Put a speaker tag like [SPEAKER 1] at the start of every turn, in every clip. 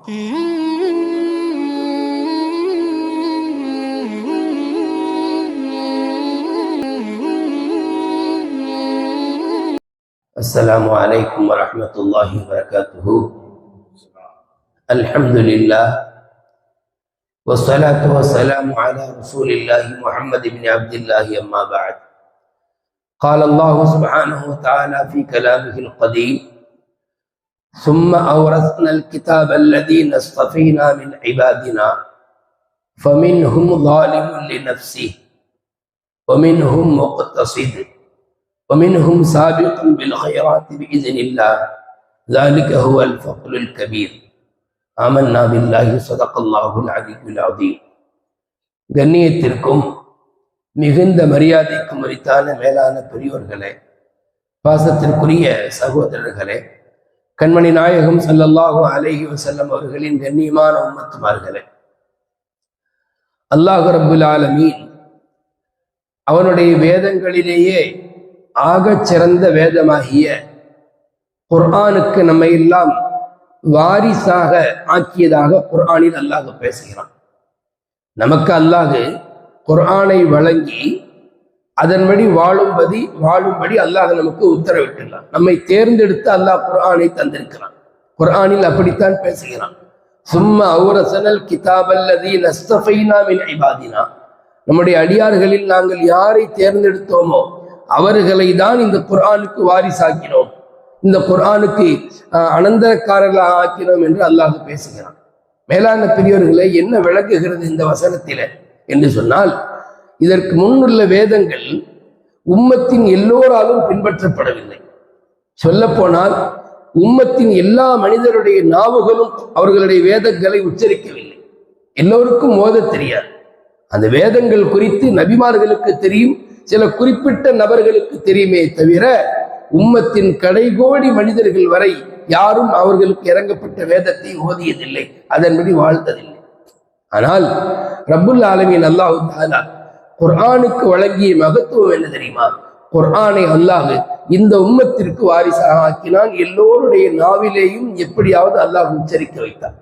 [SPEAKER 1] السلام عليكم ورحمة الله وبركاته. الحمد لله والصلاة والسلام على رسول الله محمد بن عبد الله. أما بعد، قال الله سبحانه وتعالى في كلامه القديم: ثم أورثنا الكتاب الذين اصطفينا من عبادنا فمنهم ظالم لنفسه ومنهم مقتصد ومنهم سابق بالخيرات بإذن الله ذلك هو الفضل الكبير. آمنا بالله صدق الله العلي العظيم. கண்ணியத்திற்கும் மிகுந்த மரியாதைக்கும் உரித்தான மேலான பெரியோர்களே, பாசத்திற்குரிய சகோதரர்களே, கண்மணி நாயகம் ஸல்லல்லாஹு அலைஹி வஸல்லம் அவர்களின் கண்ணியமான உம்மத்துமார்களே, அல்லாஹ் ரப்புல் ஆலமீன் அவனுடைய வேதங்களிலேயே ஆகச் சிறந்த வேதமாகிய குர்ஆனுக்கு நம்மை எல்லாம் வாரிசாக ஆக்கியதாக குர்ஆனில் அல்லாஹ் பேசுகிறான். நமக்கு அல்லாஹ் குர்ஆனை வழங்கி அதன்படி வாழும்படி அல்லாஹ் நமக்கு உத்தரவிட்டுள்ளான். நம்மை தேர்ந்தெடுத்து அல்லாஹ் குர்ஆனை தந்திருக்கிறான். குர்ஆனில் அப்படித்தான் பேசுகிறான். சும்மா அவுரஸனல் கிதாபல்லதீன அஸ்தஃபைனா மின் இபாதினா, நம்முடைய அடியார்களில் நாங்கள் யாரை தேர்ந்தெடுத்தோமோ அவர்களை தான் இந்த குர்ஆனுக்கு வாரிசாக்கினோம், இந்த குர்ஆனுக்கு அனந்தரக்காரர்களாக ஆக்கினோம் என்று அல்லாஹ் பேசுகிறான். மேலான பெரியோர்களை என்ன விளக்குகிறது இந்த வசனத்தில என்று சொன்னால், இதற்கு முன்னுள்ள வேதங்கள் உம்மத்தின் எல்லோராலும் பின்பற்றப்படவில்லை. சொல்ல போனால் உம்மத்தின் எல்லா மனிதருடைய நாவுகளும் அவர்களுடைய வேதங்களை உச்சரிக்கவில்லை. எல்லோருக்கும் ஓத தெரியாது. அந்த வேதங்கள் குறித்து நபிமார்களுக்கு தெரியும், சில குறிப்பிட்ட நபர்களுக்கு தெரியுமே தவிர உம்மத்தின் கடைகோடி மனிதர்கள் வரை யாரும் அவர்களுக்கு இறங்கப்பட்ட வேதத்தை ஓதியதில்லை, அதன்படி வாழ்ந்ததில்லை. ஆனால் ரப்புல் ஆலமீன் அல்லாஹ் தஆலா குர்ஆனுக்கு வழங்கிய மகத்துவம் என்ன தெரியுமா? குர்ஆனை அல்லாஹ் இந்த உம்மத்திற்கு வாரிசாக ஆக்கினான். எல்லோருடைய நாவிலேயும் எப்படியாவது அல்லாஹ் உச்சரிக்க வைத்தார்.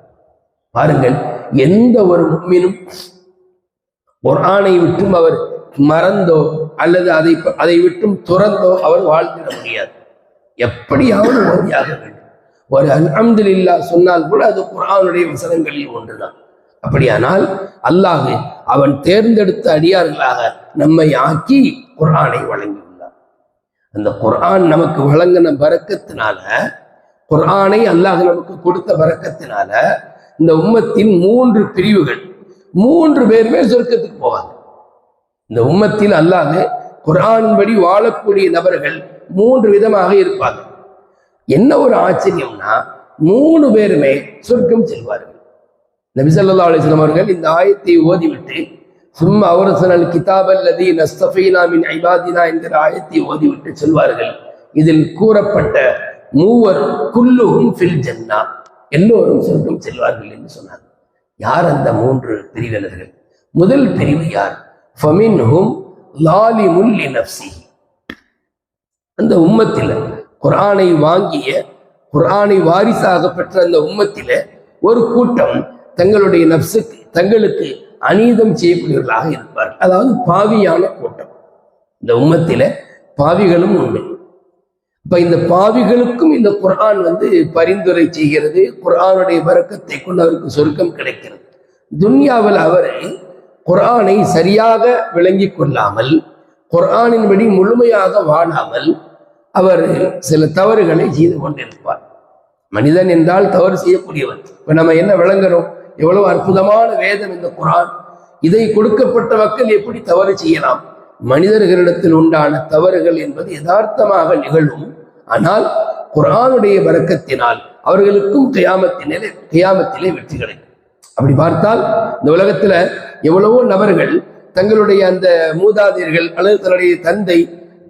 [SPEAKER 1] பாருங்கள், எந்த ஒரு முஃமினும் குர்ஆனை விட்டும் அவர் மறந்தோ அல்லது அதை விட்டும் துறந்தோ அவர் வாழ்ந்திட முடியாது. எப்படியாவது ஓதியாக வேண்டும். ஒரு அல்ஹம்துலில்லாஹ் சொன்னால் கூட அது குர்ஆனுடைய வசனங்களில் ஒன்றுதான். அப்படியானால் அல்லாஹ் அவன் தேர்ந்தெடுத்த அடியார்களாக நம்மை ஆக்கி குர்ஆனை வழங்கியுள்ளார். அந்த குர்ஆன் நமக்கு வழங்கின பரக்கத்தினால, குர்ஆனை அல்லாஹ் நமக்கு கொடுத்த பரக்கத்தினால இந்த உம்மத்தின் 3 பிரிவுகள், 3 பேருமே சொர்க்கத்துக்கு போவாங்க. இந்த உம்மத்தில் அல்லாஹ் குர்ஆனின்படி வாழக்கூடிய நபர்கள் 3 விதமாக இருப்பாங்க. என்ன ஒரு ஆச்சரியம்னா, 3 பேருமே சொர்க்கம் செல்வார்கள். நபி ஸல்லல்லாஹு அலைஹி வஸல்லம் அவர்கள் இந்த ஆயத்தை ஓதிவிட்டு சும்மா அவுரஸனல் கிதாபல்லதீன அஸ்தஃபைனா மின் இபாதினா என்கிற ஆயத்தை ஓதிவிட்டு சொல்வார்கள், இதில் கூறப்பட்ட 3 குல்லுஹும் ஃபில் ஜன்னா, எல்லோரும் சொர்க்கம் செல்வார்கள் என்று சொன்னார். யார் அந்த 3 பிரிவினர்கள்? முதல் பிரிவு யார்? ஃபமின்ஹும் லாலிமுல் லினஃப்ஸிஹி. அந்த உம்மத்தில குர்ஆனை வாங்கிய, குர்ஆனை வாரிசாக பெற்ற அந்த உம்மத்தில ஒரு கூட்டம் தங்களுடைய நஃப்ஸுக்கு, தங்களுக்கு அநீதம் செய்யக்கூடியவர்களாக இருப்பார்கள். அதாவது பாவியான கூட்டம். இந்த உம்மத்தில பாவிகளும் உண்டு. இப்ப இந்த பாவிகளுக்கும் இந்த குர்ஆன் பரிந்துரை செய்கிறது. குர்ஆனுடைய பரக்கத்தை கொண்டு அவருக்கு சொர்க்கம் கிடைக்கிறது. துன்யாவில் அவரை குர்ஆனை சரியாக விளங்கி கொள்ளாமல், குர்ஆனின்படி முழுமையாக வாழாமல் அவர் சில தவறுகளை செய்து கொண்டிருப்பார். மனிதன் என்றால் தவறு செய்யக்கூடியவர். இப்ப நம்ம என்ன விளங்குறோம்? எவ்வளவு அற்புதமான வேதம் இந்த குர்ஆன். இதை கொடுக்கப்பட்ட மக்கள் எப்படி தவறு செய்யலாம்? மனிதர்களிடத்தில் உண்டான தவறுகள் என்பது யதார்த்தமாக நிகழும். ஆனால் குர்ஆனுடைய பரக்கத்தினால் அவர்களுக்கும் கியாமத்திலே வெற்றி கிடைக்கும். அப்படி பார்த்தால் இந்த உலகத்துல எவ்வளவோ நபர்கள் தங்களுடைய அந்த மூதாதையர்கள் அல்லது தன்னுடைய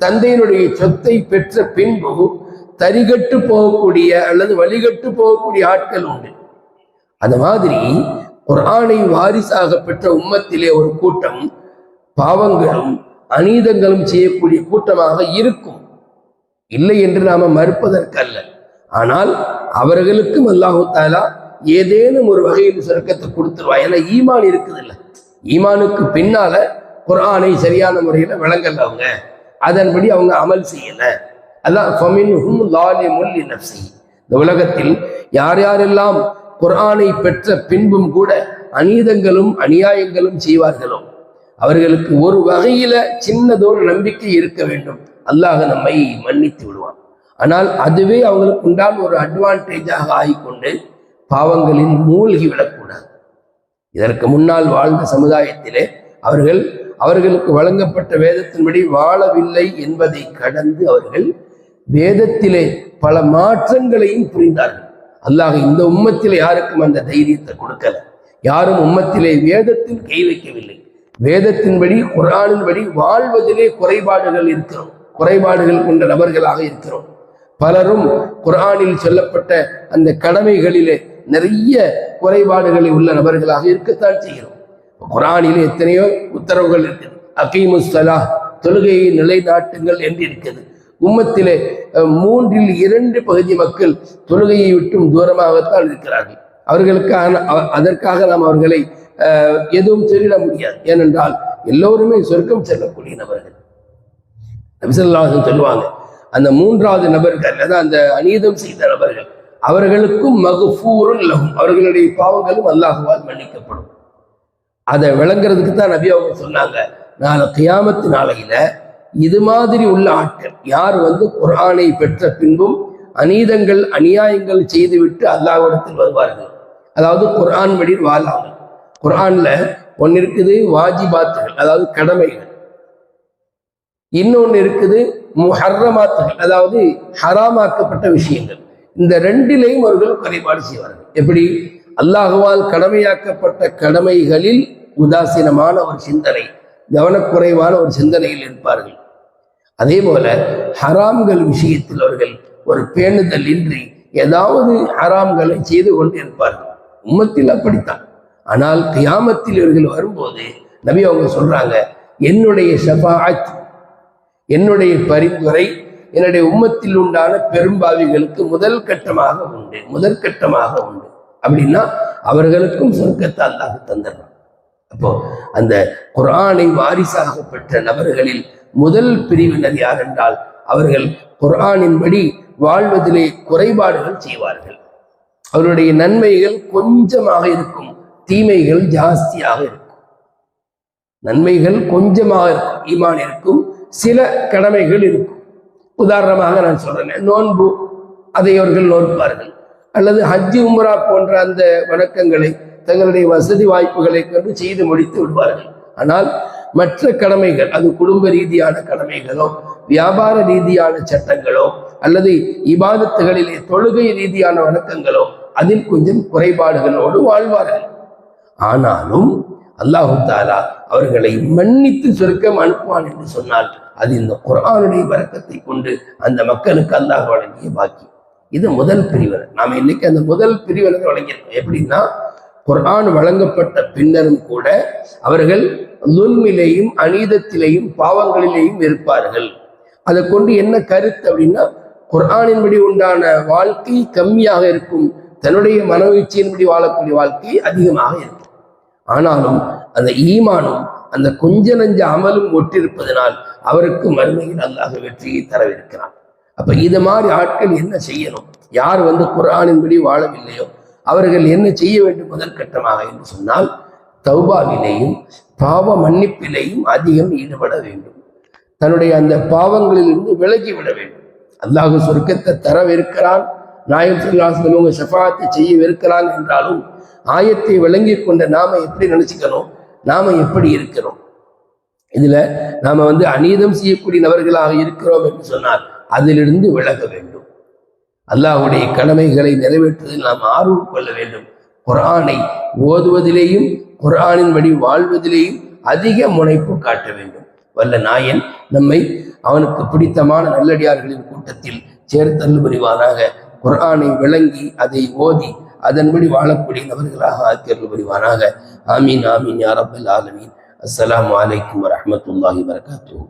[SPEAKER 1] தந்தையினுடைய சொத்தை பெற்ற பின்பு தரிகட்டு போகக்கூடிய அல்லது வழிகட்டு போகக்கூடிய ஆட்கள் உண்டு. அந்த மாதிரி குர்ஆனை வாரிசாக பெற்ற உம்மத்திலே ஒரு கூட்டம் பாவங்களும் அநீதங்களும் செய்யக்கூடிய கூட்டமாக இருக்கும். இல்லை என்று நாம மறுப்பதற்கல்ல. ஆனால் அவர்களுக்கும் அல்லாஹு தஆலா ஏதேனும் ஒரு வகையில் சொர்க்கத்தை கொடுத்துருவான். ஏன்னா ஈமான் இருக்குது இல்லை, ஈமானுக்கு பின்னால குர்ஆனை சரியான முறையில விளங்கல, அவங்க அதன்படி அவங்க அமல் செய்யல. அதான் இந்த உலகத்தில் யார் யாரெல்லாம் குர்ஆனை பெற்ற பின்பும் கூட அநீதங்களும் அநியாயங்களும் செய்வார்களோ அவர்களுக்கு ஒரு வகையில சின்னதொரு நம்பிக்கை இருக்க வேண்டும், அல்லாஹ் நம்மை மன்னித்து விடுவான். ஆனால் அதுவே அவங்களுக்கு உண்டான ஒரு அட்வான்டேஜாக ஆகிக்கொண்டு பாவங்களில் மூழ்கி விடக்கூடாது. இதற்கு முன்னால் வாழ்ந்த சமுதாயத்திலே அவர்களுக்கு வழங்கப்பட்ட வேதத்தின்படி வாழவில்லை என்பதை கடந்து அவர்கள் வேதத்திலே பல மாற்றங்களையும் புரிந்தார்கள். அல்லாஹ் இந்த உம்மத்திலே யாருக்கும் அந்த தைரியத்தை கொடுக்கல. யாரும் உம்மத்திலே வேதத்தில் கை வைக்கவில்லை. வேதத்தின்படி குர்ஆனின்படி வாழ்வதிலே குறைபாடுகள் கொண்ட நபர்களாக இருக்கிறோம். பலரும் குர்ஆனில் சொல்லப்பட்ட அந்த கடமைகளிலே நிறைய குறைபாடுகளை உள்ள நபர்களாக இருக்கத்தான் செய்கிறோம். குர்ஆனிலே எத்தனையோ உத்தரவுகள் இருக்குது. அகீமுஸ் ஸலாஹ், தொழுகையை நிலைநாட்டுங்கள் என்று இருக்குது. உம்மத்திலே 2/3 பகுதி மக்கள் தொழுகையை விட்டும் தூரமாகத்தான் இருக்கிறார்கள். அதற்காக நாம் அவர்களை எதுவும் சொல்லிட முடியாது. ஏனென்றால் எல்லோருமே சொர்க்கம் செல்லக்கூடிய நபர்கள். நபி ஸல்லல்லாஹு அலைஹி வஸல்லம் சொல்லுவாங்க, அந்த 3வது நபர்கள், அதாவது அந்த அநீதம் செய்த நபர்கள், அவர்களுக்கும் மக்ஃபூருன் லஹும், அவர்களுடைய பாவங்களும் அல்லாஹ்வால் மன்னிக்கப்படும். அதை விளங்குறதுக்கு தான் நபி அவங்க சொன்னாங்க, நாளை கியாமத்து நாளையில இது மாதிரி உள்ள ஆட்கள் யார் குர்ஆனை பெற்ற பின்பும் அநீதங்கள் அநியாயங்கள் செய்துவிட்டு அல்லாஹ்விடத்தில் வருவார்கள். அதாவது குர்ஆன் படி வாழாமல். குர்ஆன்ல ஒன்னு இருக்குது வாஜிபாத்துகள், அதாவது கடமைகள். இன்னொன்னு இருக்குது முஹர்ரமாத்துகள், அதாவது ஹராமாக்கப்பட்ட விஷயங்கள். இந்த 2லையும் அவர்கள் குறைபாடு செய்வார்கள். எப்படி? அல்லாஹ்வால் கடமையாக்கப்பட்ட கடமைகளில் உதாசீனமான ஒரு சிந்தனை, கவனக்குறைவான ஒரு சிந்தனையில் இருப்பார்கள். அதே போல ஹராம்கள் விஷயத்தில் அவர்கள் ஒரு பேணுதல் இன்றி ஏதாவது ஹராம்களை செய்து கொண்டு இருப்பார்கள். உம்மத்தில் அப்படித்தான். ஆனால் கியாமத்தில் இவர்கள் வரும்போது நபி அவங்க சொல்றாங்க, என்னுடைய ஷஃபாஅத், என்னுடைய பரிந்துரை என்னுடைய உம்மத்தில் உண்டான பெரும்பாவிகளுக்கு முதற்கட்டமாக உண்டு. அப்படின்னா அவர்களுக்கும் சொர்க்கத்தை அல்லாஹ் தந்துடுறான். அப்போ அந்த குர்ஆனை வாரிசாக பெற்ற நபர்களில் முதல் பிரிவினர் யார் என்றால் அவர்கள் குர்ஆனின்படி வாழ்வதிலே குறைபாடுகள் செய்வார்கள். அவருடைய நன்மைகள் கொஞ்சமாக இருக்கும், தீமைகள் ஜாஸ்தியாக இருக்கும். நன்மைகள் கொஞ்சமாக இருக்கும், ஈமான் இருக்கும், சில கடமைகள் இருக்கும். உதாரணமாக நான் சொல்றேன், நோன்பு, அதை அவர்கள் நோற்பார்கள். அல்லது ஹஜ்ஜி உம்ரா போன்ற அந்த வணக்கங்களை தங்களுடைய வசதி வாய்ப்புகளை கொண்டு செய்து முடித்து விடுவார்கள். ஆனால் மற்ற கடமைகள், அது குடும்ப ரீதியான கடமைகளோ வியாபார ரீதியான சட்டங்களோ அல்லது இபாதத்துகளிலே தொழுகை ரீதியான வணக்கங்களோ அதில் கொஞ்சம் குறைபாடுகளோடு வாழ்வார்கள். ஆனாலும் அல்லாஹு தஆலா அவர்களை மன்னித்து சொர்க்கம் அனுப்புவான் என்று சொன்னால் அது இந்த குர்ஆனுடைய பரக்கத்தை கொண்டு அந்த மக்களுக்கு அல்லாஹ் வழங்கிய பாக்கியம். இது முதல் பிரிவினர். நாம் இன்னைக்கு அந்த முதல் பிரிவினரை வழங்கியிருக்கோம். எப்படின்னா, குர்ஆன் வழங்கப்பட்ட பின்னரும் கூட அவர்கள் லுல்மிலேயும் அநீதத்திலேயும் பாவங்களிலேயும் இருப்பார்கள். அதை கொண்டு என்ன கருத்து அப்படின்னா, குர்ஆனின்படி உண்டான வாழ்க்கை கம்மியாக இருக்கும், தன்னுடைய மனவீழ்ச்சியின்படி வாழக்கூடிய வாழ்க்கை அதிகமாக இருக்கும். ஆனாலும் அந்த ஈமானும் அந்த கொஞ்ச நஞ்ச அமலும் ஒட்டிருப்பதனால் அவருக்கு மறுமையில் அல்லாஹ் வெற்றியை தரவிருக்கிறான். அப்ப இது மாதிரி ஆட்கள் என்ன செய்யணும்? யார் குர்ஆனின்படி வாழவில்லையோ அவர்கள் என்ன செய்ய வேண்டும் முதற்கட்டமாக என்று சொன்னால், தௌபாவிலேயும் பாவ மன்னிப்பிலேயும் அதிகம் ஈடுபட வேண்டும். தன்னுடைய அந்த பாவங்களிலிருந்து விலகிவிட வேண்டும். அல்லாஹ் சொர்க்கத்தை தரவிருக்கிறான், நாயகம் ஸல்லல்லாஹு அலைஹி வஸல்லம் ஷஃபாஅத்தை செய்யவிருக்கிறான் என்றாலும் ஆயத்தை விளங்கி கொண்ட நாம எப்படி நினைச்சுக்கணும், நாம எப்படி இருக்கிறோம்? இதுல நாம அநீதம் செய்யக்கூடிய நபர்களாக இருக்கிறோம் என்று சொன்னால் அதிலிருந்து விலக வேண்டும். அல்லாஹ்வுடைய கடமைகளை நிறைவேற்றுவதில் நாம் ஆர்வம் கொள்ள வேண்டும். குர்ஆனை ஓதுவதிலேயும் குர்ஆனின்படி வாழ்வதிலேயும் அதிக முனைப்பு காட்ட வேண்டும். வல்ல நாயன் நம்மை அவனுக்கு பிடித்தமான நல்லடியார்களின் கூட்டத்தில் சேர்த்தல் புரிவானாக. குர்ஆனை விளங்கி அதை ஓதி அதன்படி வாழக்கூடிய நபர்களாக ஆக்கியர்கள் புரிவானாக. ஆமீன் ஆமீன் யா ரப்பல் ஆலமீன். அஸ்ஸலாமு அலைக்கும் வரஹ்மத்துல்லாஹி வபரகாத்துஹு.